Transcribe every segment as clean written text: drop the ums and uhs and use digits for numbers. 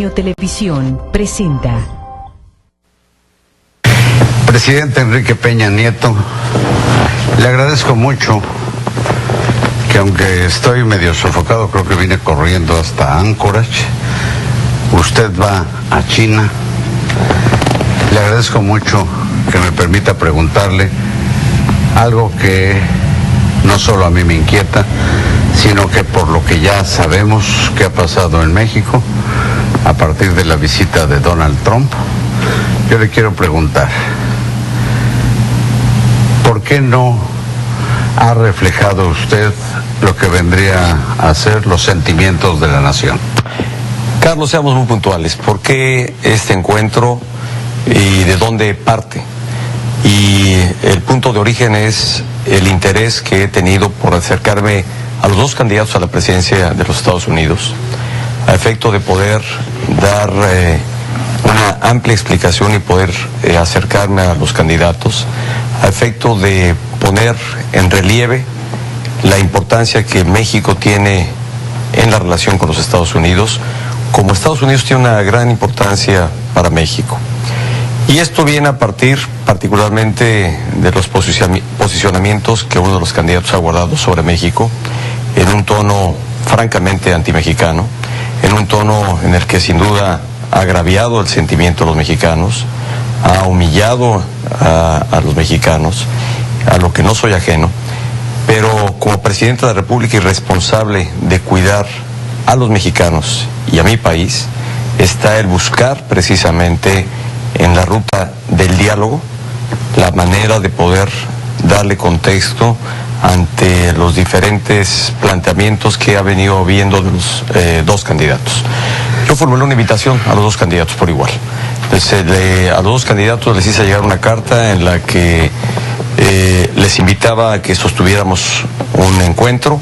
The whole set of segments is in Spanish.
Televisión presenta. Presidente Enrique Peña Nieto, le agradezco mucho que, aunque estoy medio sofocado, creo que vine corriendo hasta Anchorage. Usted va a China. Le agradezco mucho que me permita preguntarle algo que no solo a mí me inquieta, sino que por lo que ya sabemos que ha pasado en México a partir de la visita de Donald Trump, yo le quiero preguntar, ¿por qué no ha reflejado usted lo que vendría a ser los sentimientos de la nación? Carlos, seamos muy puntuales. ¿Por qué este encuentro y de dónde parte? Y el punto de origen es el interés que he tenido por acercarme a los dos candidatos a la presidencia de los Estados Unidos, a efecto de poder dar una amplia explicación y poder acercarme a los candidatos, a efecto de poner en relieve la importancia que México tiene en la relación con los Estados Unidos, como Estados Unidos tiene una gran importancia para México. Y esto viene a partir particularmente de los posicionamientos que uno de los candidatos ha guardado sobre México, en un tono francamente antimexicano, en un tono en el que sin duda ha agraviado el sentimiento de los mexicanos, ha humillado a los mexicanos, a lo que no soy ajeno, pero como presidente de la República y responsable de cuidar a los mexicanos y a mi país, está el buscar precisamente en la ruta del diálogo la manera de poder darle contexto ante los diferentes planteamientos que ha venido viendo de los dos candidatos. Yo formulé una invitación a los dos candidatos por igual. Entonces, a los dos candidatos les hice llegar una carta en la que les invitaba a que sostuviéramos un encuentro,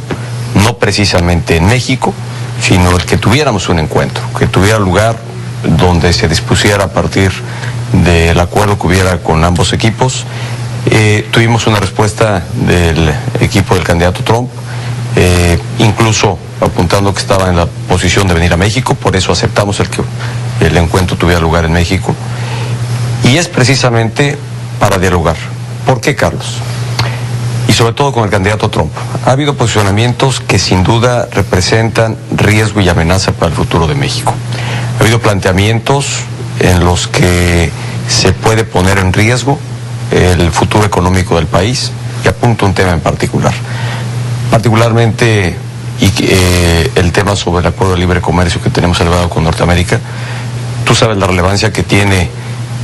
no precisamente en México, sino el que tuviéramos un encuentro, que tuviera lugar donde se dispusiera a partir del acuerdo que hubiera con ambos equipos. Tuvimos una respuesta del equipo del candidato Trump, incluso apuntando que estaba en la posición de venir a México, por eso aceptamos que el encuentro tuviera lugar en México. Y es precisamente para dialogar. ¿Por qué, Carlos? Y sobre todo con el candidato Trump. Ha habido posicionamientos que sin duda representan riesgo y amenaza para el futuro de México. Ha habido planteamientos en los que se puede poner en riesgo el futuro económico del país, y apunto un tema en particular. Particularmente el tema sobre el acuerdo de libre comercio que tenemos celebrado con Norteamérica. Tú sabes la relevancia que tiene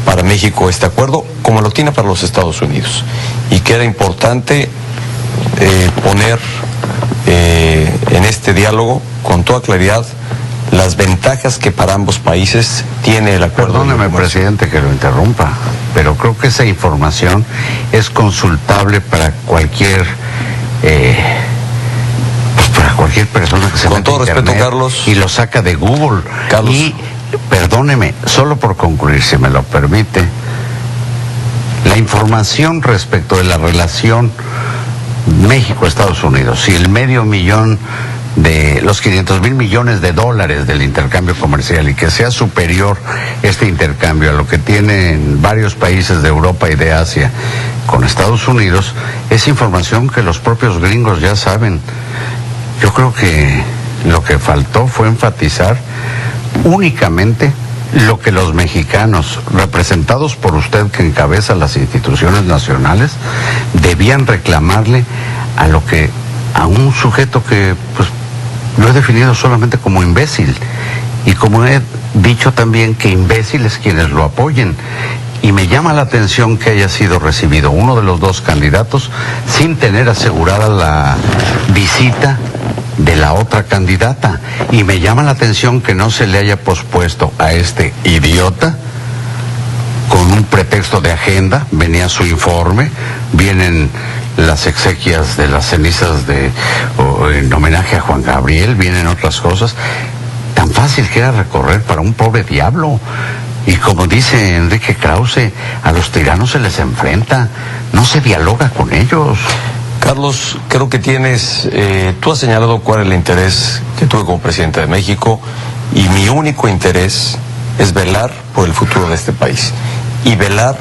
para México este acuerdo, como lo tiene para los Estados Unidos, y que era importante poner en este diálogo con toda claridad las ventajas que para ambos países tiene el acuerdo. Perdóneme, presidente, que lo interrumpa, pero creo que esa información es consultable para cualquier persona que se con meta todo a respeto, Internet Carlos, y lo saca de Google. Carlos. Y perdóneme, solo por concluir, si me lo permite, la información respecto de la relación México-Estados Unidos y el $500 de los 500,000 millones de dólares del intercambio comercial, y que sea superior este intercambio a lo que tienen varios países de Europa y de Asia con Estados Unidos, es información que los propios gringos ya saben. Yo creo que lo que faltó fue enfatizar únicamente lo que los mexicanos, representados por usted que encabeza las instituciones nacionales, debían reclamarle a un sujeto que pues lo he definido solamente como imbécil, y como he dicho también que imbéciles quienes lo apoyen. Y me llama la atención que haya sido recibido uno de los dos candidatos sin tener asegurada la visita de la otra candidata, y me llama la atención que no se le haya pospuesto a este idiota con un pretexto de agenda. Venía su informe, vienen las exequias de las cenizas en homenaje a Juan Gabriel, vienen otras cosas. Tan fácil que era recorrer para un pobre diablo. Y como dice Enrique Krause, a los tiranos se les enfrenta, no se dialoga con ellos. Carlos, creo que tú has señalado cuál es el interés que tuve como presidente de México, Y mi único interés es velar por el futuro de este país y velar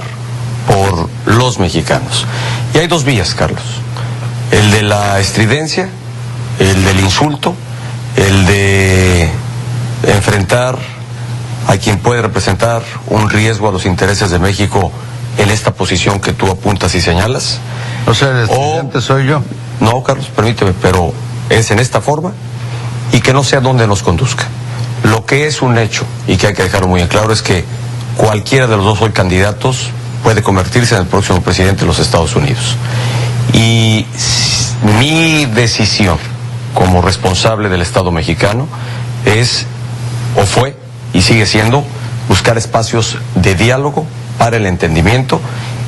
por los mexicanos. Y hay dos vías, Carlos: el de la estridencia, el del insulto, el de enfrentar a quien puede representar un riesgo a los intereses de México en esta posición que tú apuntas y señalas. O sea, el estridente soy yo. No, Carlos, permíteme, pero es en esta forma y que no sé a dónde nos conduzca. Lo que es un hecho, y que hay que dejarlo muy en claro, es que cualquiera de los dos hoy candidatos puede convertirse en el próximo presidente de los Estados Unidos. Y mi decisión como responsable del Estado mexicano es, o fue, y sigue siendo, buscar espacios de diálogo para el entendimiento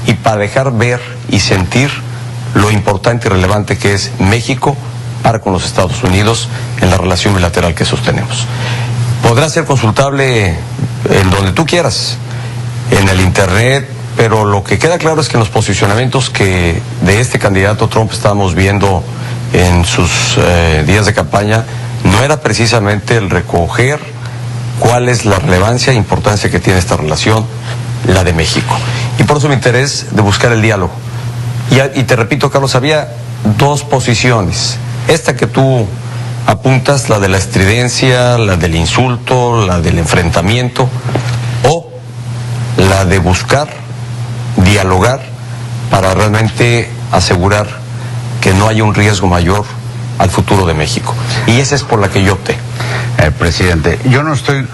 y para dejar ver y sentir lo importante y relevante que es México para con los Estados Unidos en la relación bilateral que sostenemos. Podrá ser consultable en donde tú quieras, en el internet, pero lo que queda claro es que en los posicionamientos que de este candidato Trump estábamos viendo en sus días de campaña, no era precisamente el recoger cuál es la relevancia e importancia que tiene esta relación, la de México. Y por eso mi interés de buscar el diálogo. Y te repito, Carlos, había dos posiciones. Esta que tú apuntas, la de la estridencia, la del insulto, la del enfrentamiento, o la de buscar dialogar para realmente asegurar que no haya un riesgo mayor al futuro de México. Y esa es por la que yo opté. Presidente, yo no estoy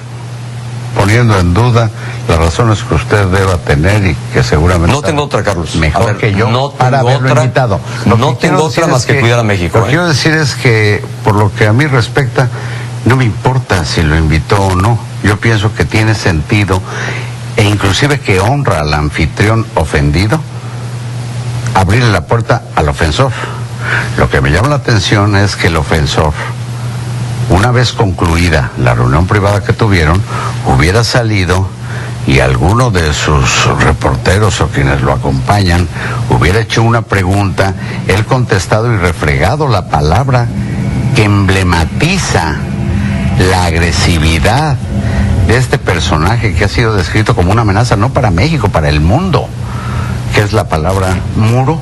poniendo en duda las razones que usted deba tener y que seguramente... No tengo otra, Carlos. Mejor ver, que yo no para haberlo otra, invitado. No tengo otra más que cuidar a México. Lo que quiero decir es que, por lo que a mí respecta, no me importa si lo invitó o no. Yo pienso que tiene sentido, e inclusive que honra al anfitrión ofendido, abrirle la puerta al ofensor. Lo que me llama la atención es que el ofensor, una vez concluida la reunión privada que tuvieron, hubiera salido y alguno de sus reporteros o quienes lo acompañan hubiera hecho una pregunta, él contestado y refregado la palabra que emblematiza la agresividad de este personaje que ha sido descrito como una amenaza no para México, para el mundo, que es la palabra muro,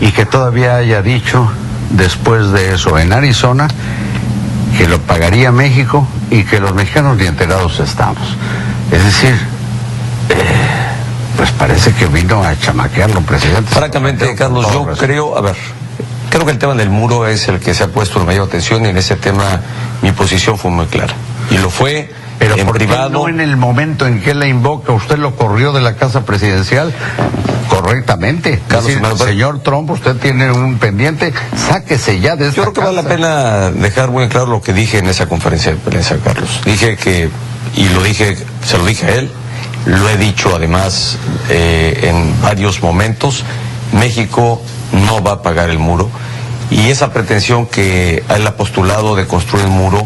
y que todavía haya dicho después de eso en Arizona que lo pagaría México y que los mexicanos ni enterados estamos. Es decir, pues parece que vino a chamaquearlo, presidente. Francamente, Carlos, yo creo que el tema del muro es el que se ha puesto en mayor atención, y en ese tema mi posición fue muy clara. Y lo fue. Pero en ¿por qué privado? no en el momento en que la invoca, usted lo corrió de la casa presidencial correctamente? Carlos, señor Trump, usted tiene un pendiente, sáquese ya de esta Yo creo que casa. vale la pena dejar muy claro lo que dije en esa conferencia de prensa, Carlos. Dije que, y se lo dije a él, lo he dicho además en varios momentos, México no va a pagar el muro, y esa pretensión que él ha postulado de construir el muro,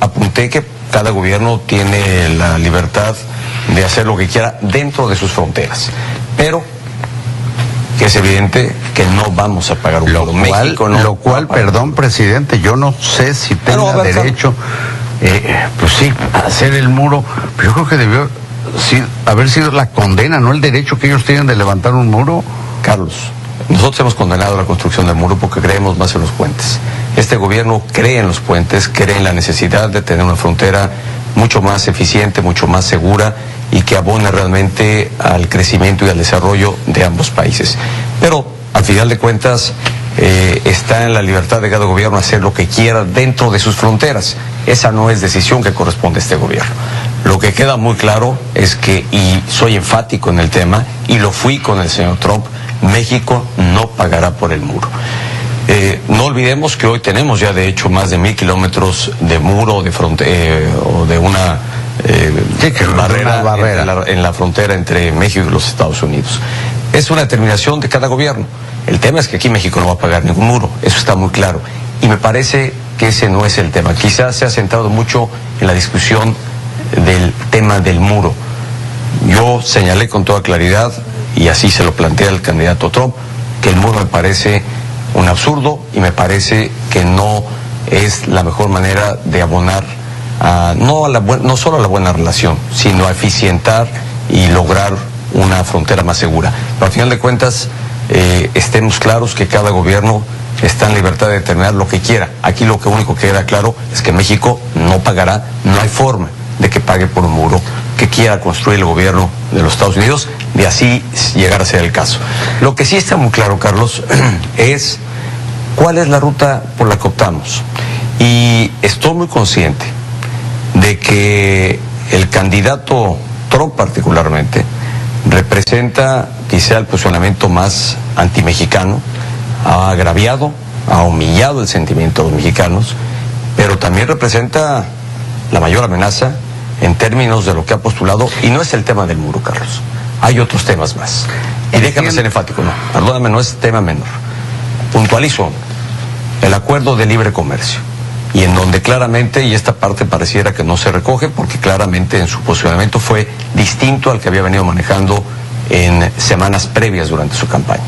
apunté que cada gobierno tiene la libertad de hacer lo que quiera dentro de sus fronteras, pero que es evidente que no vamos a pagar un muro. México no. Lo cual, perdón, presidente, yo no sé si tenga derecho, pues sí, a hacer el muro, pero yo creo que debió haber sido la condena, no el derecho que ellos tienen de levantar un muro. Carlos, nosotros hemos condenado la construcción del muro porque creemos más en los puentes. Este gobierno cree en los puentes, cree en la necesidad de tener una frontera mucho más eficiente, mucho más segura, y que abone realmente al crecimiento y al desarrollo de ambos países. Pero, al final de cuentas, está en la libertad de cada gobierno hacer lo que quiera dentro de sus fronteras. Esa no es decisión que corresponde a este gobierno. Lo que queda muy claro es que, y soy enfático en el tema, y lo fui con el señor Trump, México no pagará por el muro. No olvidemos que hoy tenemos ya de hecho más de 1,000 kilómetros de muro o de una barrera en la frontera entre México y los Estados Unidos. Es una determinación de cada gobierno. El tema es que aquí México no va a pagar ningún muro, eso está muy claro. Y me parece que ese no es el tema. Quizás se ha centrado mucho en la discusión del tema del muro. Yo señalé con toda claridad, y así se lo plantea el candidato Trump, que el muro me parece un absurdo y me parece que no es la mejor manera de abonar no solo a la buena relación, sino a eficientar y lograr una frontera más segura. Pero al final de cuentas, estemos claros que cada gobierno está en libertad de determinar lo que quiera. Aquí lo único que queda claro es que México no pagará, no hay forma de que pague por un muro que quiera construir el gobierno de los Estados Unidos, de así llegar a ser el caso. Lo que sí está muy claro, Carlos, es cuál es la ruta por la que optamos. Y estoy muy consciente de que el candidato Trump particularmente representa quizá el posicionamiento más antimexicano, ha agraviado, ha humillado el sentimiento de los mexicanos, pero también representa la mayor amenaza en términos de lo que ha postulado, y no es el tema del muro, Carlos, hay otros temas más. Y déjame ser enfático, no, perdóname, no es tema menor. Puntualizo el acuerdo de libre comercio, y en donde claramente, y esta parte pareciera que no se recoge, porque claramente en su posicionamiento fue distinto al que había venido manejando en semanas previas durante su campaña.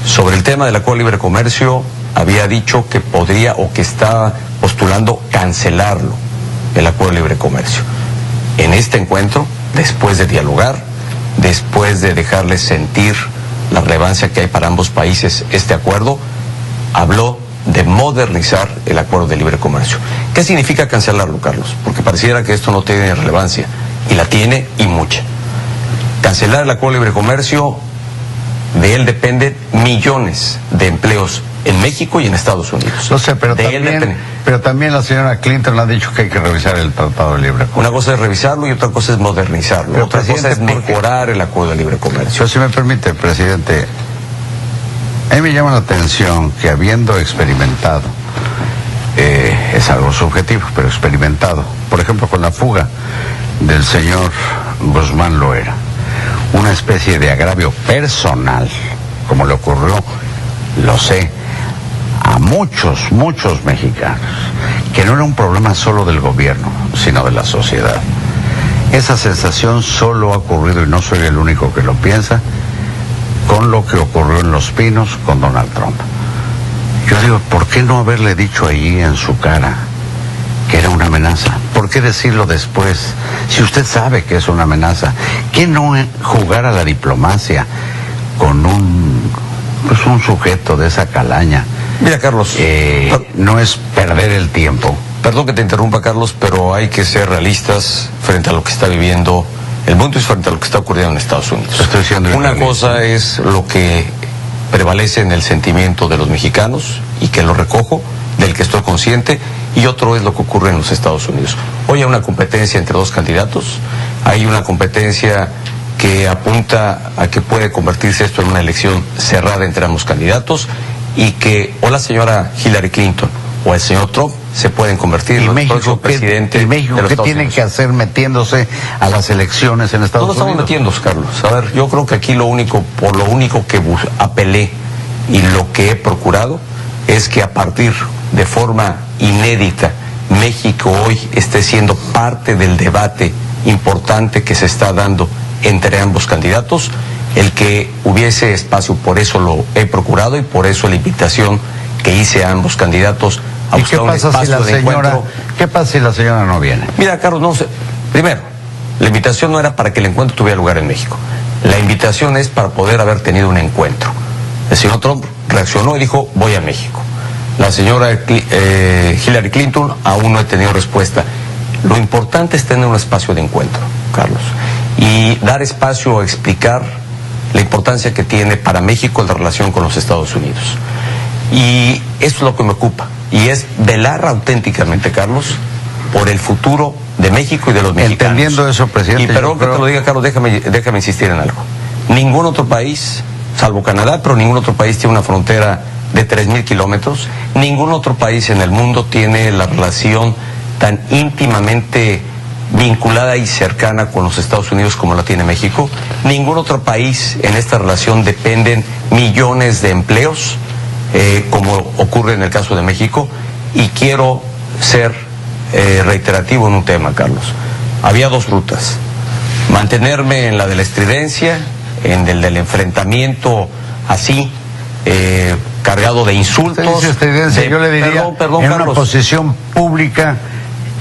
Sobre el tema del acuerdo de libre comercio, había dicho que podría o que estaba postulando cancelarlo, el acuerdo de libre comercio. En este encuentro, después de dialogar, después de dejarles sentir la relevancia que hay para ambos países este acuerdo, habló de modernizar el acuerdo de libre comercio. ¿Qué significa cancelarlo, Carlos? Porque pareciera que esto no tiene relevancia, y la tiene, y mucha. Cancelar el acuerdo de libre comercio, de él dependen millones de empleos en México y en Estados Unidos. No sé, pero también la señora Clinton ha dicho que hay que revisar el Tratado de Libre Comercio. Una cosa es revisarlo y otra cosa es modernizarlo. Pero, otra cosa es mejorar el acuerdo de libre comercio. Pero si me permite, presidente, a mí me llama la atención que habiendo experimentado, es algo subjetivo, pero experimentado, por ejemplo con la fuga del señor Guzmán Loera, una especie de agravio personal, como le ocurrió, lo sé, a muchos mexicanos, que no era un problema solo del gobierno, sino de la sociedad. Esa sensación solo ha ocurrido, y no soy el único que lo piensa, con lo que ocurrió en Los Pinos con Donald Trump. Yo digo, ¿por qué no haberle dicho allí en su cara que era una amenaza? ¿Por qué decirlo después? Si usted sabe que es una amenaza, ¿qué no jugar a la diplomacia con un sujeto de esa calaña? Mira, Carlos, no es perder el tiempo. Perdón que te interrumpa, Carlos, pero hay que ser realistas frente a lo que está viviendo el mundo y frente a lo que está ocurriendo en Estados Unidos. Estoy siendo una cosa es lo que prevalece en el sentimiento de los mexicanos, y que lo recojo, del que estoy consciente, y otro es lo que ocurre en los Estados Unidos. Hoy hay una competencia entre dos candidatos, hay una competencia que apunta a que puede convertirse esto en una elección cerrada entre ambos candidatos, y que o la señora Hillary Clinton o el señor Trump se pueden convertir en el próximo presidente de los Estados Unidos. ¿Qué tienen que hacer metiéndose a las elecciones en Estados Unidos? No estamos metiéndonos, Carlos. A ver, yo creo que aquí lo único que apelé y lo que he procurado es que a partir de forma inédita México hoy esté siendo parte del debate importante que se está dando entre ambos candidatos, el que hubiese espacio. Por eso lo he procurado, y por eso la invitación que hice a ambos candidatos a buscar un espacio de encuentro. ¿Qué pasa si la señora no viene? Mira, Carlos, no sé. Primero, la invitación no era para que el encuentro tuviera lugar en México. La invitación es para poder haber tenido un encuentro. El señor Trump reaccionó y dijo, voy a México. La señora Hillary Clinton aún no ha tenido respuesta. Lo importante es tener un espacio de encuentro, Carlos, y dar espacio a explicar la importancia que tiene para México la relación con los Estados Unidos. Y eso es lo que me ocupa, y es velar auténticamente, Carlos, por el futuro de México y de los mexicanos. Entendiendo eso, presidente. Y perdón que te lo diga, Carlos, déjame insistir en algo. Ningún otro país, salvo Canadá, pero ningún otro país tiene una frontera de 3,000 kilómetros. Ningún otro país en el mundo tiene la relación tan íntimamente vinculada y cercana con los Estados Unidos como la tiene México. Ningún otro país en esta relación dependen millones de empleos, como ocurre en el caso de México. Y quiero ser reiterativo en un tema, Carlos. Había dos rutas: mantenerme en la de la estridencia, en el del enfrentamiento así, cargado de insultos. Yo le diría, perdón, en Carlos, una posición pública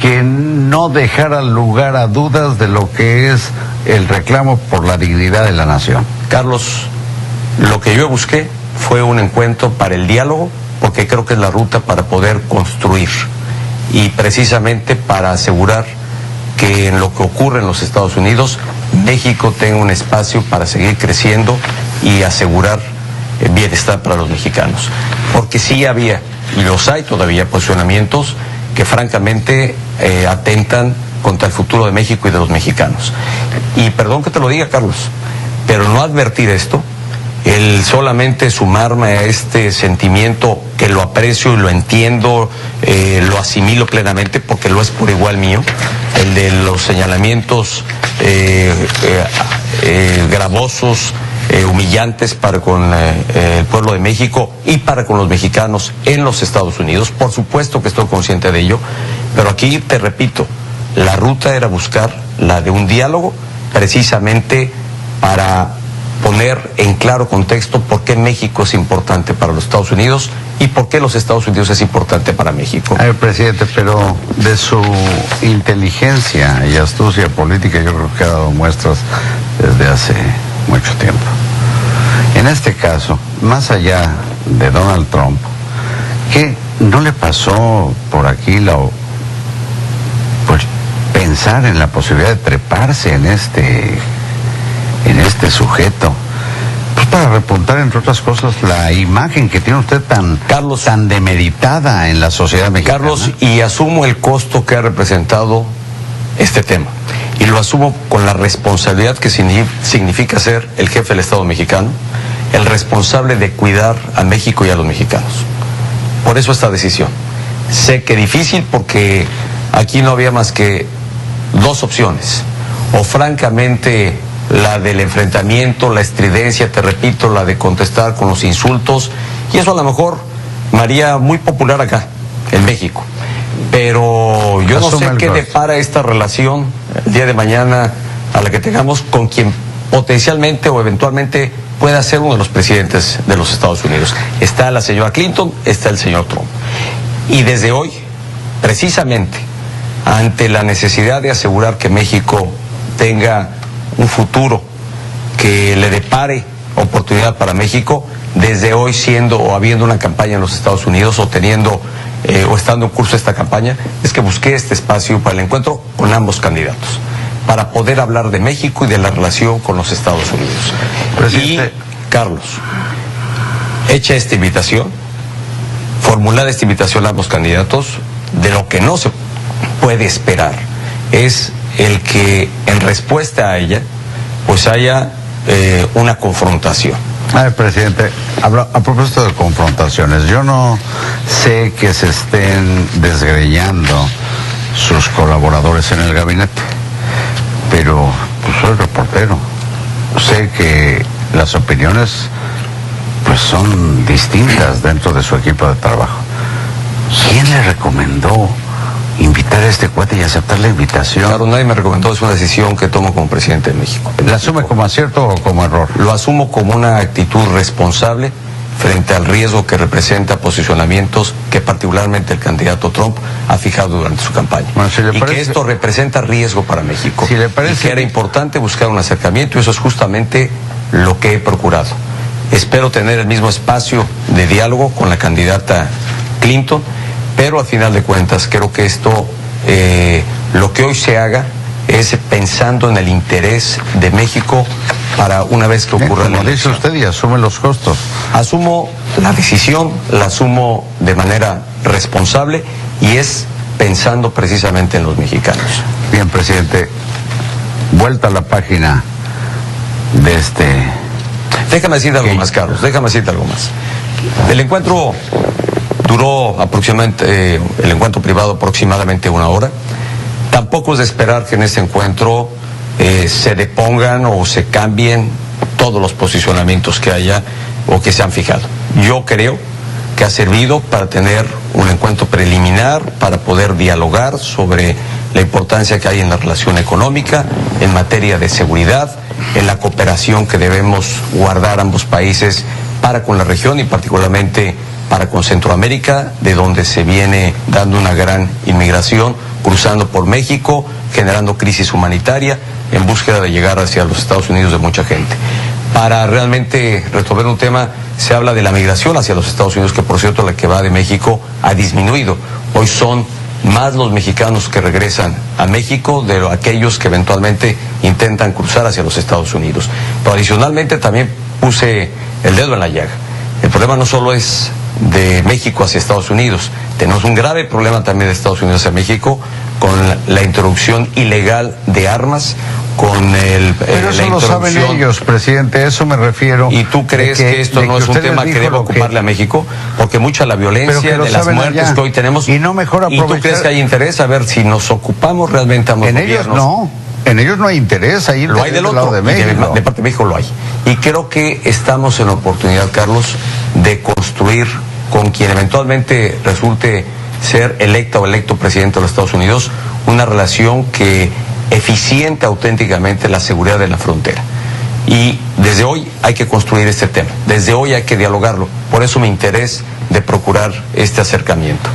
que no dejara lugar a dudas de lo que es el reclamo por la dignidad de la nación. Carlos, lo que yo busqué fue un encuentro para el diálogo, porque creo que es la ruta para poder construir y precisamente para asegurar que en lo que ocurre en los Estados Unidos, México tenga un espacio para seguir creciendo y asegurar el bienestar para los mexicanos. Porque sí había, y los hay todavía, posicionamientos que francamente atentan contra el futuro de México y de los mexicanos. Y perdón que te lo diga, Carlos, pero no advertir esto, el solamente sumarme a este sentimiento que lo aprecio y lo entiendo, lo asimilo plenamente porque lo es por igual mío, el de los señalamientos gravosos, humillantes para con el pueblo de México y para con los mexicanos en los Estados Unidos. Por supuesto que estoy consciente de ello, pero aquí te repito, la ruta era buscar la de un diálogo precisamente para poner en claro contexto por qué México es importante para los Estados Unidos y por qué los Estados Unidos es importante para México. A ver, presidente, pero de su inteligencia y astucia política yo creo que ha dado muestras desde hace mucho tiempo. En este caso, más allá de Donald Trump, ¿qué no le pasó por aquí pues pensar en la posibilidad de treparse en este sujeto, pues para repuntar, entre otras cosas, la imagen que tiene usted tan demeritada en la sociedad mexicana? Carlos, y asumo el costo que ha representado este tema, y lo asumo con la responsabilidad que significa ser el jefe del Estado mexicano, el responsable de cuidar a México y a los mexicanos. Por eso esta decisión. Sé que difícil porque aquí no había más que dos opciones, o francamente la del enfrentamiento, la estridencia, te repito, la de contestar con los insultos, y eso a lo mejor me haría muy popular acá, en México. Pero yo no sé qué depara esta relación el día de mañana a la que tengamos con quien potencialmente o eventualmente pueda ser uno de los presidentes de los Estados Unidos. Está la señora Clinton, está el señor Trump. Y desde hoy, precisamente, ante la necesidad de asegurar que México tenga un futuro que le depare oportunidad para México, desde hoy siendo o habiendo una campaña en los Estados Unidos o teniendo o estando en curso esta campaña, es que busqué este espacio para el encuentro con ambos candidatos, para poder hablar de México y de la relación con los Estados Unidos. Presidente. Y, Carlos, hecha esta invitación, formulada esta invitación a ambos candidatos, de lo que no se puede esperar es el que en respuesta a ella pues haya una confrontación. A ver, presidente, a propósito de confrontaciones, yo no sé que se estén desgreñando sus colaboradores en el gabinete, pero pues soy reportero, sé que las opiniones pues son distintas dentro de su equipo de trabajo. ¿Quién le recomendó invitar a este cuate y aceptar la invitación? Claro, nadie me recomendó, es una decisión que tomo como presidente de México. ¿La asume como acierto o como error? Lo asumo como una actitud responsable frente al riesgo que representa posicionamientos que particularmente el candidato Trump ha fijado durante su campaña. Bueno, si le parece, y que esto representa riesgo para México. Si le parece, y que era importante buscar un acercamiento, y eso es justamente lo que he procurado. Espero tener el mismo espacio de diálogo con la candidata Clinton, pero al final de cuentas creo que esto, lo que hoy se haga es pensando en el interés de México para una vez que ocurra la elección. Como dice usted, y asume los costos. Asumo la decisión, la asumo de manera responsable y es pensando precisamente en los mexicanos. Bien, presidente, vuelta a la página de este... Déjame decirte algo más, Carlos, déjame decirte algo más. El encuentro duró aproximadamente, el encuentro privado aproximadamente 1 hora. Tampoco es de esperar que en este encuentro se depongan o se cambien todos los posicionamientos que haya o que se han fijado. Yo creo que ha servido para tener un encuentro preliminar, para poder dialogar sobre la importancia que hay en la relación económica, en materia de seguridad, en la cooperación que debemos guardar ambos países para con la región y particularmente para con Centroamérica, de donde se viene dando una gran inmigración cruzando por México, generando crisis humanitaria, en búsqueda de llegar hacia los Estados Unidos de mucha gente. Para realmente resolver un tema, se habla de la migración hacia los Estados Unidos, que por cierto la que va de México ha disminuido. Hoy son más los mexicanos que regresan a México de aquellos que eventualmente intentan cruzar hacia los Estados Unidos. Pero adicionalmente también puse el dedo en la llaga. El problema no solo es de México hacia Estados Unidos, tenemos un grave problema también de Estados Unidos hacia México con la introducción ilegal de armas, con pero eso lo saben ellos, presidente, eso me refiero. ¿Y tú crees que esto no es un tema que debe ocuparle a México? Porque mucha la violencia, de las muertes allá que hoy tenemos. Y no mejor aprovechar. ¿Y tú crees que hay interés a ver si nos ocupamos realmente a los en gobiernos? Ellos no. En ellos no hay interés, ahí lo hay del otro lado de México. De parte de México lo hay. Y creo que estamos en la oportunidad, Carlos, de construir con quien eventualmente resulte ser electa o electo presidente de los Estados Unidos una relación que eficiente auténticamente la seguridad de la frontera. Y desde hoy hay que construir este tema, desde hoy hay que dialogarlo. Por eso mi interés de procurar este acercamiento.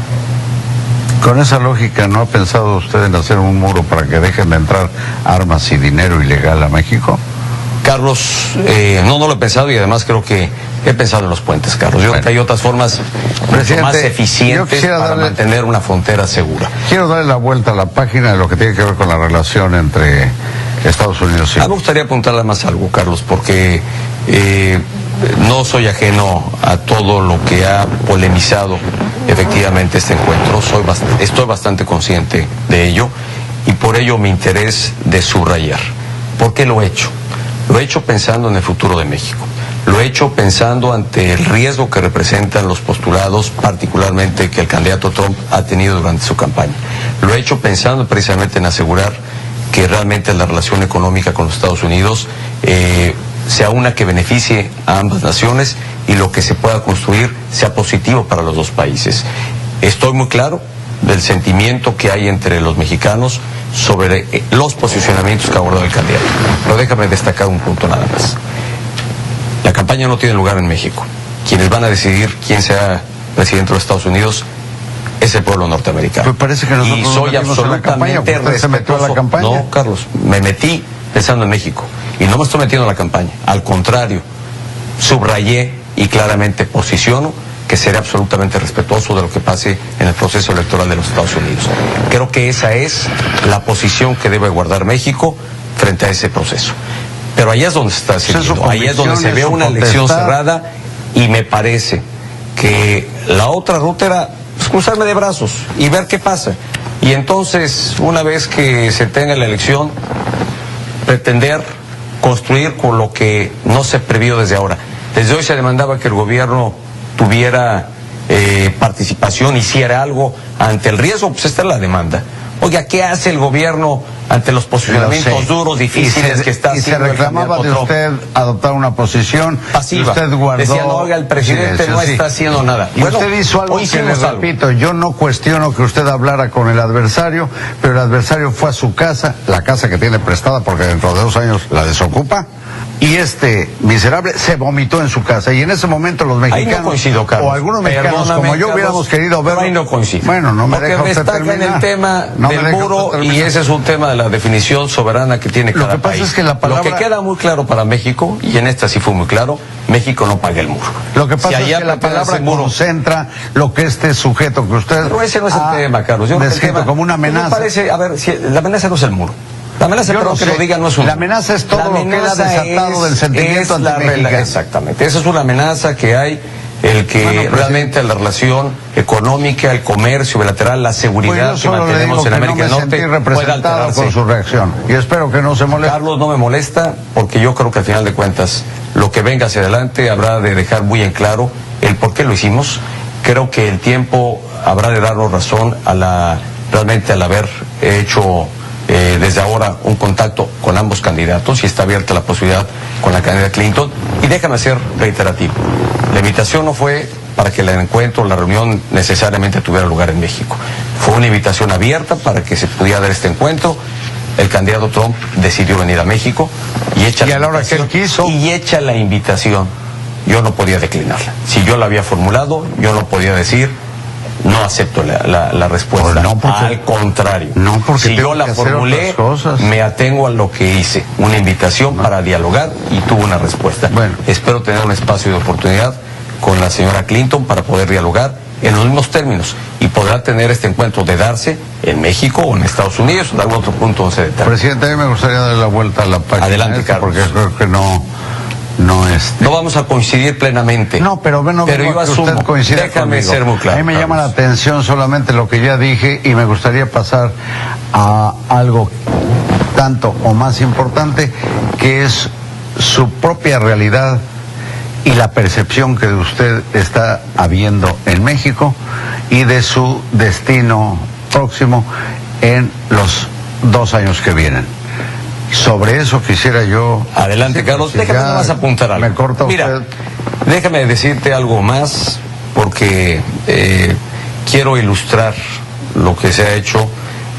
Con esa lógica, ¿no ha pensado usted en hacer un muro para que dejen de entrar armas y dinero ilegal a México? Carlos, no lo he pensado y además creo que he pensado en los puentes, Carlos. Yo creo que hay otras formas mucho más eficientes para mantener una frontera segura. Quiero darle la vuelta a la página de lo que tiene que ver con la relación entre Estados Unidos y... Me gustaría apuntarle más algo, Carlos, porque no soy ajeno a todo lo que ha polemizado efectivamente este encuentro. Estoy bastante consciente de ello y por ello mi interés de subrayar. ¿Por qué lo he hecho? Lo he hecho pensando en el futuro de México. Lo he hecho pensando ante el riesgo que representan los postulados, particularmente que el candidato Trump ha tenido durante su campaña. Lo he hecho pensando precisamente en asegurar que realmente la relación económica con los Estados Unidos sea una que beneficie a ambas naciones y lo que se pueda construir sea positivo para los dos países. Estoy muy claro del sentimiento que hay entre los mexicanos sobre los posicionamientos que ha abordado el candidato. Pero déjame destacar un punto nada más. La campaña no tiene lugar en México. Quienes van a decidir quién sea presidente de los Estados Unidos es el pueblo norteamericano. Pues parece que nosotros y soy absolutamente respetuoso. ¿Se metió a la campaña? No, Carlos, me metí pensando en México y no me estoy metiendo en la campaña. Al contrario, subrayé y claramente posiciono que seré absolutamente respetuoso de lo que pase en el proceso electoral de los Estados Unidos. Creo que esa es la posición que debe guardar México frente a ese proceso. Pero ahí es donde se está decidiendo, ahí es donde se ve una elección cerrada y me parece que la otra ruta era cruzarme de brazos y ver qué pasa. Y entonces, una vez que se tenga la elección, pretender construir con lo que no se previó desde ahora. Desde hoy se demandaba que el gobierno tuviera participación, hiciera algo ante el riesgo, pues esta es la demanda. Oiga, ¿qué hace el gobierno ante los posicionamientos duros, difíciles que está haciendo? Y se reclamaba de usted adoptar una posición pasiva. Usted guardó... Decía, no, oiga, el presidente no está haciendo nada. Y bueno, usted hizo algo que le repito, yo no cuestiono que usted hablara con el adversario, pero el adversario fue a su casa, la casa que tiene prestada porque dentro de 2 años la desocupa, y este miserable se vomitó en su casa, y en ese momento los mexicanos, ahí no coincido, Carlos, o algunos mexicanos como yo, hubiéramos querido verlo. Ahí no coincido. Bueno, no me deja usted terminar. Porque destaca en el tema del muro, y ese es un tema de la definición soberana que tiene cada país. Lo que pasa es que la palabra... Lo que queda muy claro para México, y en esta sí fue muy claro, México no paga el muro. Lo que pasa es que la palabra concentra lo que este sujeto que usted... Pero ese no es el tema, Carlos. Yo descrito como una amenaza. Me parece, a ver, si la amenaza no es el muro. La amenaza, perdón que lo diga, no es un... La amenaza es todo lo que queda desatado del sentimiento antimexicano. Exactamente, esa es una amenaza que hay, el que realmente la relación económica, el comercio bilateral, la seguridad que mantenemos en América del Norte pueda alterarse. Con su reacción, y espero que no se moleste. Carlos, no me molesta, porque yo creo que al final de cuentas, lo que venga hacia adelante habrá de dejar muy en claro el por qué lo hicimos. Creo que el tiempo habrá de darnos razón realmente al haber hecho... desde ahora un contacto con ambos candidatos y está abierta la posibilidad con la candidata Clinton. Y déjame ser reiterativo. La invitación no fue para que el encuentro, la reunión necesariamente tuviera lugar en México. Fue una invitación abierta para que se pudiera dar este encuentro. El candidato Trump decidió venir a México y a la hora que él quiso. Y hecha la invitación, yo no podía declinarla. Si yo la había formulado, yo no podía decir no acepto la respuesta. Pues no, porque, al contrario. No, porque si yo la formulé, me atengo a lo que hice. Una invitación para dialogar y tuve una respuesta. Bueno. Espero tener un espacio de oportunidad con la señora Clinton para poder dialogar en los mismos términos y podrá tener este encuentro de darse en México o en Estados Unidos o en algún otro punto donde se determine. Presidente, a mí me gustaría darle la vuelta a la página. Adelante, Carlos. Porque creo que no vamos a coincidir plenamente. No, pero bueno, pero yo asumo. Déjame ser muy claro. A mí me llama la atención solamente lo que ya dije y me gustaría pasar a algo tanto o más importante, que es su propia realidad y la percepción que usted está habiendo en México y de su destino próximo en los 2 años que vienen. Sobre eso quisiera yo... Adelante, Carlos, déjame nada más apuntar algo. Me corta usted. Mira, déjame decirte algo más, porque quiero ilustrar lo que se ha hecho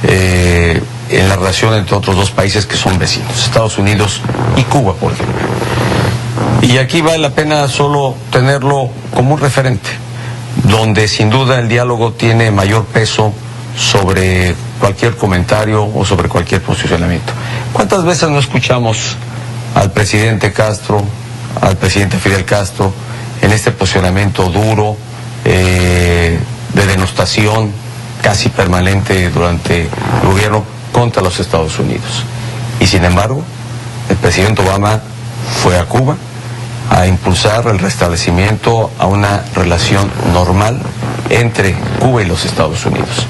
en la relación entre otros 2 países que son vecinos, Estados Unidos y Cuba, por ejemplo. Y aquí vale la pena solo tenerlo como un referente, donde sin duda el diálogo tiene mayor peso sobre cualquier comentario o sobre cualquier posicionamiento. ¿Cuántas veces no escuchamos al presidente Castro, al presidente Fidel Castro, en este posicionamiento duro, de denostación casi permanente durante el gobierno contra los Estados Unidos? Y sin embargo, el presidente Obama fue a Cuba a impulsar el restablecimiento a una relación normal entre Cuba y los Estados Unidos.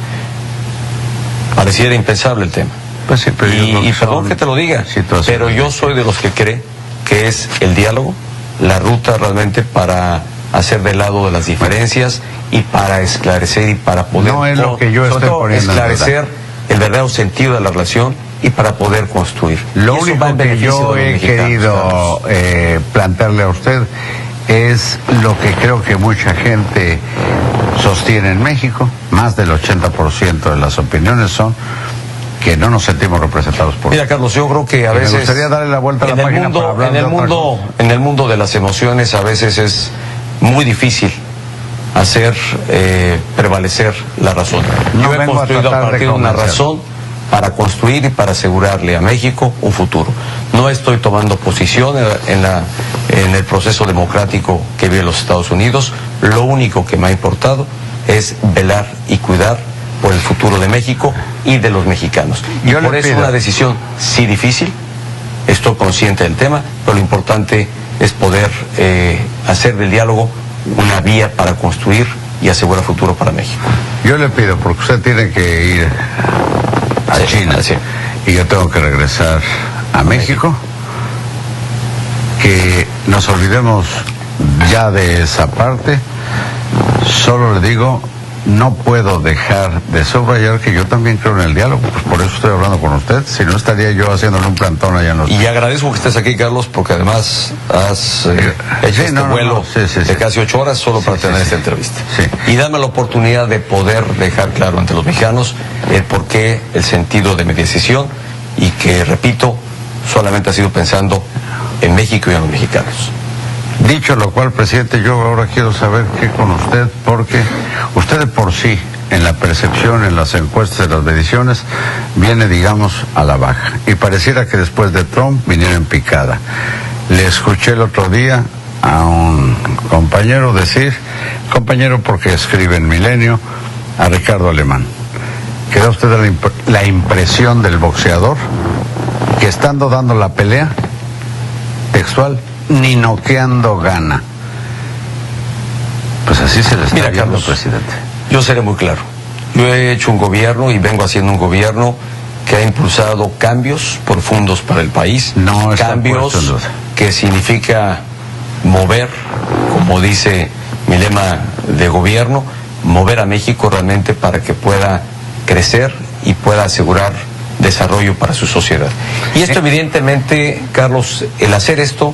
Pareciera impensable el tema. Pues sí, pero y perdón que te lo diga, pero yo soy de los que cree que es el diálogo la ruta realmente para hacer de lado de las diferencias y para esclarecer y para poder no es lo que yo estoy poniendo esclarecer el verdadero sentido de la relación y para poder construir. Lo único que yo he querido plantearle a usted es lo que creo que mucha gente sostiene en México. Más del 80% de las opiniones son que no nos sentimos representados por... Mira, Carlos, yo creo que a veces... Me gustaría darle la vuelta a la página para hablar en el mundo de las emociones a veces es muy difícil hacer prevalecer la razón. Yo he construido a partir de una razón para construir y para asegurarle a México un futuro. No estoy tomando posición en el proceso democrático que vive los Estados Unidos. Lo único que me ha importado es velar y cuidar por el futuro de México y de los mexicanos. Y por eso es una decisión sí difícil, estoy consciente del tema, pero lo importante es poder hacer del diálogo una vía para construir y asegurar futuro para México. Yo le pido, porque usted tiene que ir a China y yo tengo que regresar a México, que nos olvidemos ya de esa parte. Solo le digo, no puedo dejar de subrayar que yo también creo en el diálogo, pues por eso estoy hablando con usted, si no estaría yo haciéndole un plantón allá en los... Y agradezco que estés aquí, Carlos, porque además has hecho vuelo de casi 8 horas solo para tener esta entrevista. Y dame la oportunidad de poder dejar claro ante los mexicanos el porqué, el sentido de mi decisión, y que, repito, solamente ha sido pensando en México y en los mexicanos. Dicho lo cual, presidente, yo ahora quiero saber qué con usted, porque usted de por sí, en la percepción, en las encuestas, en las mediciones, viene, digamos, a la baja. Y pareciera que después de Trump viniera en picada. Le escuché el otro día a un compañero decir, compañero porque escribe en Milenio, a Ricardo Alemán, que da usted la impresión del boxeador que estando dando la pelea, textual, ni noqueando gana. Pues así se le está viendo, Carlos, presidente. Yo seré muy claro. Yo he hecho un gobierno y vengo haciendo un gobierno que ha impulsado cambios profundos para el país. No cambios que significa mover, como dice mi lema de gobierno, mover a México realmente para que pueda crecer y pueda asegurar desarrollo para su sociedad. Y esto evidentemente, Carlos, el hacer esto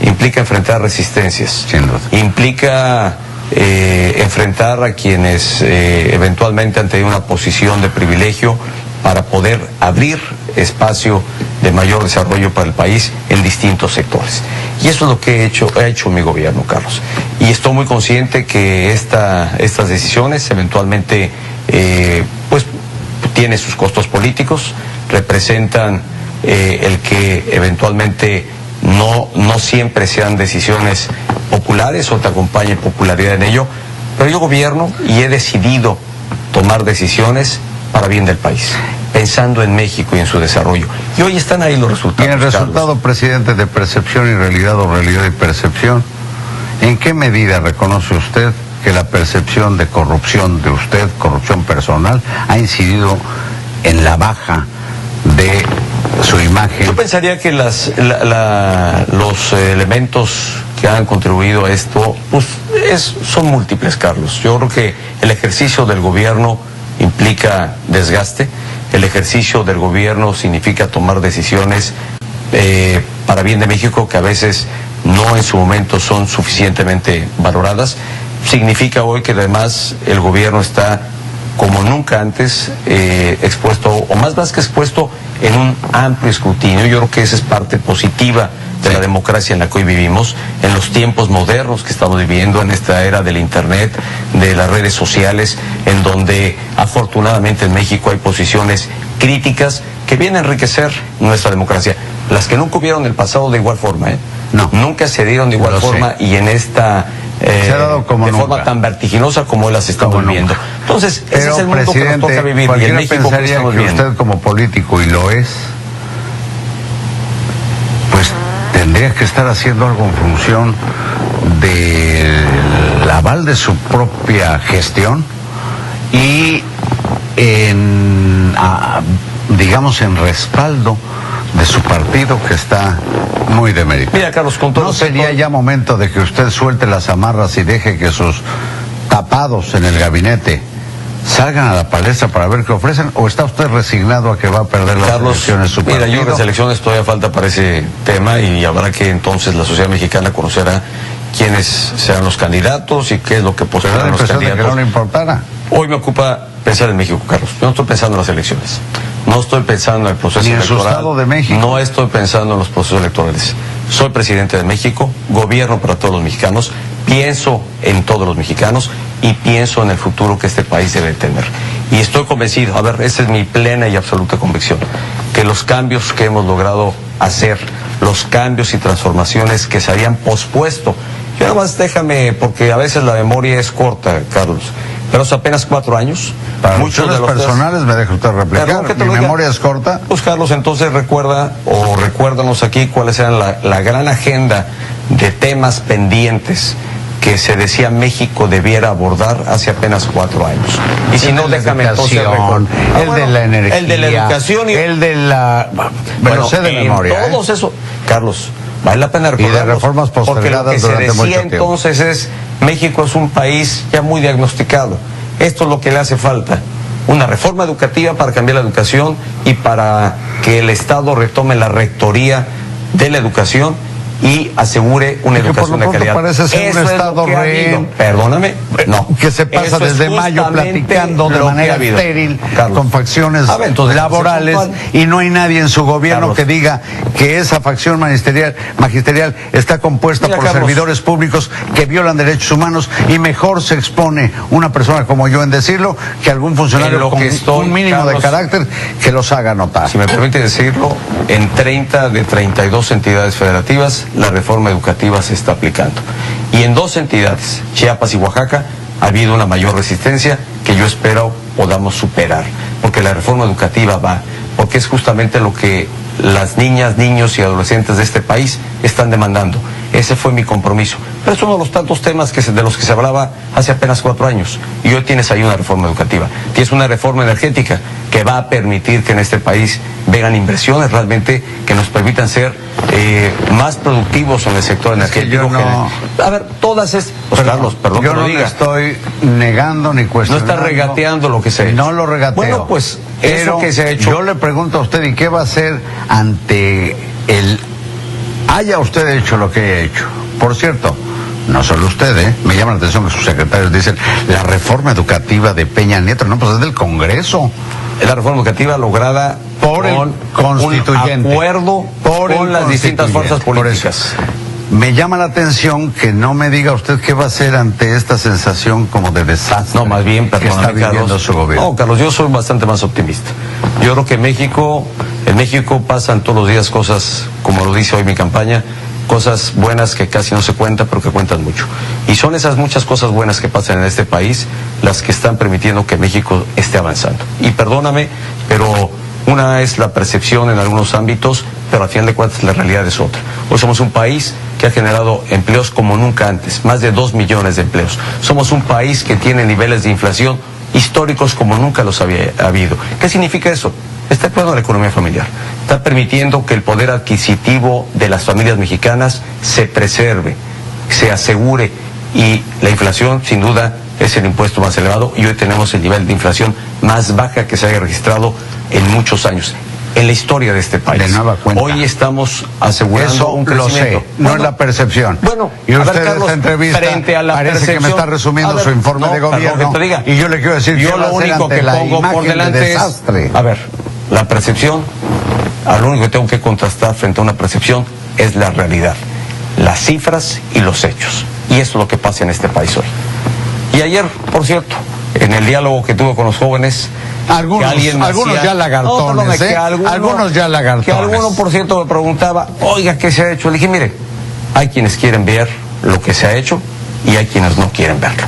implica enfrentar resistencias, implica enfrentar a quienes eventualmente han tenido una posición de privilegio para poder abrir espacio de mayor desarrollo para el país en distintos sectores. Y eso es lo que ha hecho mi gobierno, Carlos. Y estoy muy consciente que estas decisiones eventualmente pues tienen sus costos políticos, representan el que eventualmente no siempre sean decisiones populares o te acompañe popularidad en ello, pero yo gobierno y he decidido tomar decisiones para bien del país, pensando en México y en su desarrollo. Y hoy están ahí los resultados. Y el resultado, Carlos, presidente, de percepción y realidad o realidad y percepción, ¿en qué medida reconoce usted que la percepción de corrupción de usted, corrupción personal, ha incidido en la baja de su imagen? yo pensaría que los elementos que han contribuido a esto pues, son múltiples, Carlos. Yo creo que el ejercicio del gobierno implica desgaste, el ejercicio del gobierno significa tomar decisiones para bien de México que a veces no en su momento son suficientemente valoradas. Significa hoy que además el gobierno está como nunca antes expuesto, o más que expuesto, en un amplio escrutinio. Yo creo que esa es parte positiva de la democracia en la que hoy vivimos, en los tiempos modernos que estamos viviendo, en esta era del Internet, de las redes sociales, en donde afortunadamente en México hay posiciones críticas que vienen a enriquecer nuestra democracia. Las que nunca hubieron en el pasado de igual forma, No. Nunca se dieron de igual forma y en esta... se ha dado como de nunca. Forma tan vertiginosa como hoy las estamos viviendo. Entonces, ese es el mundo que nos toca vivir y el México que pensaría estamos que viendo. usted como político, y lo es, pues tendría que estar haciendo algo en función del aval de su propia gestión y digamos en respaldo de su partido, que está muy demeritado. Mira, Carlos, con todo ¿No sería ya momento de que usted suelte las amarras y deje que sus tapados en el gabinete salgan a la palestra para ver qué ofrecen, o está usted resignado a que va a perder las elecciones su partido? Mira, yo en las elecciones todavía falta para ese tema y habrá que entonces la sociedad mexicana conocerá quiénes serán los candidatos y qué es lo que postularán los candidatos. Que no le importara. Hoy me ocupa pensar en México, Carlos. Yo no estoy pensando en las elecciones. No estoy pensando en el proceso Ni en su electoral. estado de México. No estoy pensando en los procesos electorales. Soy presidente de México, gobierno para todos los mexicanos, pienso en todos los mexicanos y pienso en el futuro que este país debe tener. Y estoy convencido, esa es mi plena y absoluta convicción, que los cambios que hemos logrado hacer, los cambios y transformaciones que se habían pospuesto, yo nada más déjame, porque a veces la memoria es corta, Carlos, pero hace apenas 4 años. Para muchos de los personales, me deja usted replicar, mi memoria es corta. Pues Carlos, entonces recuérdanos aquí cuáles eran la gran agenda de temas pendientes que se decía México debiera abordar hace apenas 4 años. Y si no, déjame entonces el de la energía, el de la educación y el de la... Bueno, sé de memoria. Todos eso, Carlos, vale la pena recordarlos. Y de reformas postergadas durante mucho tiempo. Porque lo que se decía entonces es, México es un país ya muy diagnosticado. Esto es lo que le hace falta. Una reforma educativa para cambiar la educación y para que el Estado retome la rectoría de la educación y asegure una educación de calidad. Parece ser un Estado rehén. Perdóname, no. Que se pasa desde mayo platicando de manera estéril, con facciones laborales, y no hay nadie en su gobierno, Carlos, que diga que esa facción magisterial está compuesta por servidores públicos que violan derechos humanos, y mejor se expone una persona como yo en decirlo que algún funcionario con un mínimo de carácter que los haga notar. Si me permite decirlo, en 30 de 32 entidades federativas la reforma educativa se está aplicando. Y en 2 entidades, Chiapas y Oaxaca, ha habido una mayor resistencia que yo espero podamos superar. Porque la reforma educativa porque es justamente lo que las niñas, niños y adolescentes de este país están demandando. Ese fue mi compromiso. Pero es uno de los tantos temas de los que se hablaba hace apenas 4 años. Y hoy tienes ahí una reforma educativa. Tienes una reforma energética que va a permitir que en este país vengan inversiones realmente que nos permitan ser más productivos en el sector energético. A ver, todas es... Pues Carlos, perdón yo no le estoy negando ni cuestionando. No está regateando lo que se ha hecho. No lo regateo. Bueno, pues eso que se ha hecho... Yo le pregunto a usted, ¿y qué va a hacer ante haya usted hecho lo que haya hecho? Por cierto, no solo usted, me llama la atención que sus secretarios dicen la reforma educativa de Peña Nieto. No, pues es del Congreso. la reforma educativa lograda por el constituyente, un acuerdo con las distintas fuerzas políticas. Me llama la atención que no me diga usted qué va a hacer ante esta sensación como de desastre. No, más bien, que está viviendo Carlos, su gobierno. No, Carlos, yo soy bastante más optimista. Yo creo que en México pasan todos los días cosas, como lo dice hoy mi campaña, cosas buenas que casi no se cuentan, pero que cuentan mucho. Y son esas muchas cosas buenas que pasan en este país las que están permitiendo que México esté avanzando. Y perdóname, pero una es la percepción en algunos ámbitos, pero al final de cuentas la realidad es otra. Hoy somos un país que ha generado empleos como nunca antes, más de 2 millones de empleos. Somos un país que tiene niveles de inflación históricos como nunca los había habido. ¿Qué significa eso? Está cuidando la economía familiar, está permitiendo que el poder adquisitivo de las familias mexicanas se preserve, se asegure, y la inflación sin duda es el impuesto más elevado, y hoy tenemos el nivel de inflación más baja que se haya registrado en muchos años en la historia de este país. De nueva cuenta. Hoy estamos asegurando eso un crecimiento. Lo sé, no es la percepción. Bueno, y a usted ver, Carlos, en esta entrevista frente a la parece percepción, que me está resumiendo su informe de gobierno. Perdón, que te diga. Y yo le quiero decir yo que lo único que pongo por delante es, a ver, la percepción, a lo único que tengo que contrastar frente a una percepción es la realidad, las cifras y los hechos. Y eso es lo que pasa en este país hoy. Y ayer, por cierto, en el diálogo que tuve con los jóvenes, algunos ya lagartones, algunos ya lagartones. Que alguno, por cierto, me preguntaba, oiga, ¿qué se ha hecho? Le dije, mire, hay quienes quieren ver lo que se ha hecho y hay quienes no quieren verlo.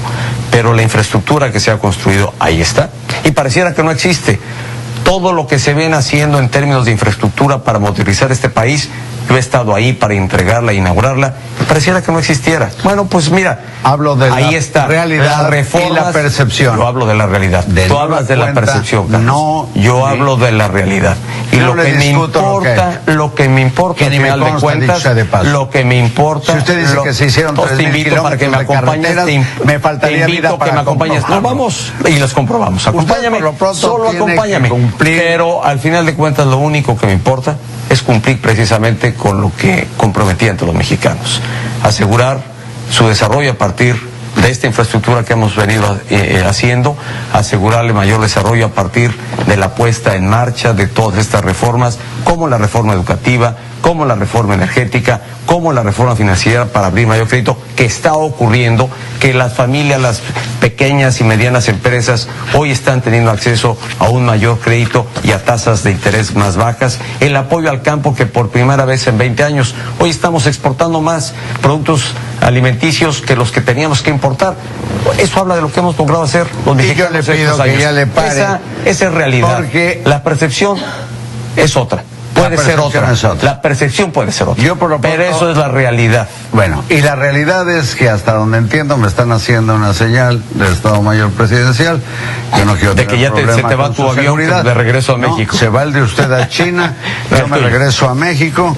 Pero la infraestructura que se ha construido, ahí está. Y pareciera que no existe. Todo lo que se ven haciendo en términos de infraestructura para modernizar este país, yo he estado ahí para entregarla e inaugurarla, pareciera que no existiera. Bueno, pues mira, hablo de ahí la está, realidad reformas, y la percepción. Yo hablo de la realidad. Tú hablas de la percepción, Carlos. No, yo hablo de la realidad. Y no lo que me importa, lo que me importa, al final de cuentas, lo que me importa. Si usted dice que se hicieron 3,000 kilómetros para que me acompañes, me faltaría te invito que me acompañes. Nos vamos y los comprobamos. Acompáñame, solo acompáñame. Pero al final de cuentas lo único que me importa es cumplir precisamente con lo que comprometí ante los mexicanos. Asegurar su desarrollo a partir de esta infraestructura que hemos venido haciendo, asegurarle mayor desarrollo a partir de la puesta en marcha de todas estas reformas, como la reforma educativa, como la reforma energética, como la reforma financiera para abrir mayor crédito, que está ocurriendo, que las familias, las pequeñas y medianas empresas hoy están teniendo acceso a un mayor crédito y a tasas de interés más bajas, el apoyo al campo que por primera vez en 20 años, hoy estamos exportando más productos alimenticios que los que teníamos que importar. Eso habla de lo que hemos logrado hacer los mexicanos. Y yo le pido que ya le pare. Esa es realidad. Porque la percepción es otra. Puede ser otra. La percepción puede ser otra. Pero eso es la realidad. Bueno, y la realidad es que hasta donde entiendo me están haciendo una señal del Estado Mayor Presidencial. Yo no quiero de que ya se te va tu avión de regreso a México. Se va el de usted a China, yo me regreso a México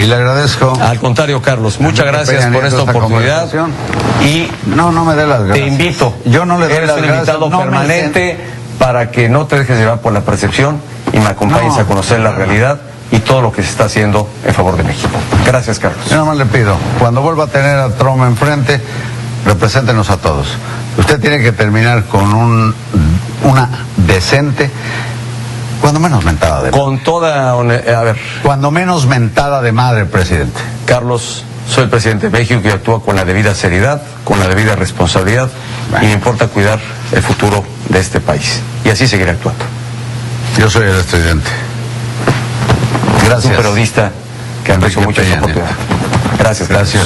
y le agradezco. Al contrario, Carlos, muchas gracias por esta oportunidad. Y no me dé las gracias. Te invito. Yo no le doy las gracias. Eres un invitado permanente para que no te dejes llevar por la percepción y me acompañes a conocer la realidad y todo lo que se está haciendo en favor de México. Gracias, Carlos. Yo nada más le pido, cuando vuelva a tener a Trump enfrente, represéntenos a todos. Usted tiene que terminar con una decente, cuando menos mentada de madre. Con toda... A ver. Cuando menos mentada de madre, presidente. Carlos, soy el presidente de México y actúa con la debida seriedad, con la debida responsabilidad, y me importa cuidar el futuro de este país. Y así seguiré actuando. Yo soy el estudiante. Gracias. Un periodista que aprecio mucho esta oportunidad. Gracias. Gracias.